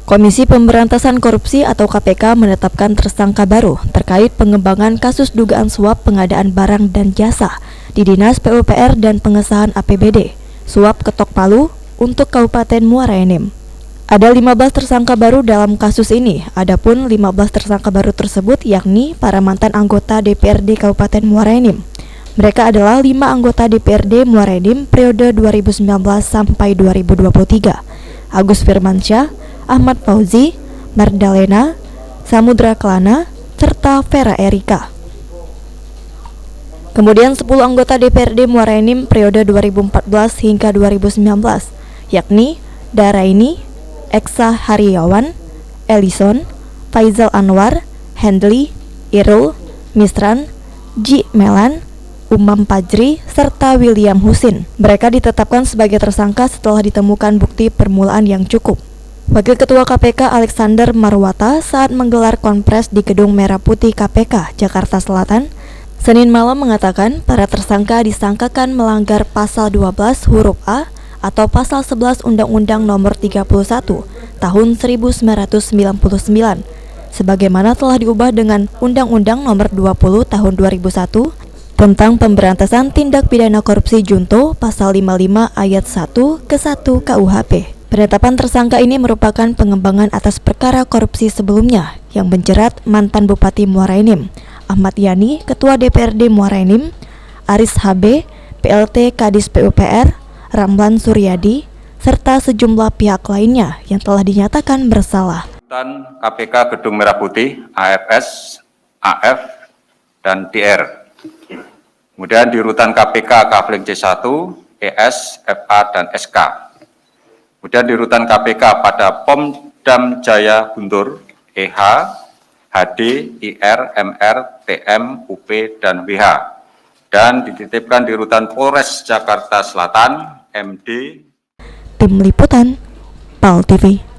Komisi Pemberantasan Korupsi atau KPK menetapkan tersangka baru terkait pengembangan kasus dugaan suap pengadaan barang dan jasa di Dinas PUPR dan pengesahan APBD, suap ketok palu untuk Kabupaten Muara Enim. Ada 15 tersangka baru dalam kasus ini, adapun 15 tersangka baru tersebut yakni para mantan anggota DPRD Kabupaten Muara Enim. Mereka adalah 5 anggota DPRD Muara Enim periode 2019 sampai 2023, Agus Firmansyah, Ahmad Fauzi, Mardalena, Samudra Kelana, serta Vera Erika. Kemudian 10 anggota DPRD Muara Enim periode 2014 hingga 2019, yakni Daraini, Eksa Haryawan, Ellison, Faizal Anwar, Hendli, Irul, Misran, Ji Melan, Umam Pajri, serta William Husin. Mereka ditetapkan sebagai tersangka setelah ditemukan bukti permulaan yang cukup. Wakil Ketua KPK Alexander Marwata saat menggelar konpres di Gedung Merah Putih KPK, Jakarta Selatan, Senin malam mengatakan para tersangka disangkakan melanggar Pasal 12 huruf A atau Pasal 11 Undang-Undang Nomor 31 Tahun 1999, sebagaimana telah diubah dengan Undang-Undang Nomor 20 Tahun 2001 tentang Pemberantasan Tindak Pidana Korupsi Junto Pasal 55 Ayat 1 ke 1 KUHP. Penetapan tersangka ini merupakan pengembangan atas perkara korupsi sebelumnya yang menjerat mantan Bupati Muara Enim, Ahmad Yani, Ketua DPRD Muara Enim, Aris HB, PLT Kadis PUPR, Ramlan Suryadi, serta sejumlah pihak lainnya yang telah dinyatakan bersalah. KPK Gedung Merah Putih, AFS, AF, dan DR. Kemudian di rutan KPK Kafling C1, ES, FA, dan SK. Kemudian di rutan KPK pada Pom Dam Jaya Guntur, EH, HD, IR, MR, TM, UP, dan WH. Dan dititipkan di rutan Polres Jakarta Selatan, MD. Tim Liputan, PAL TV.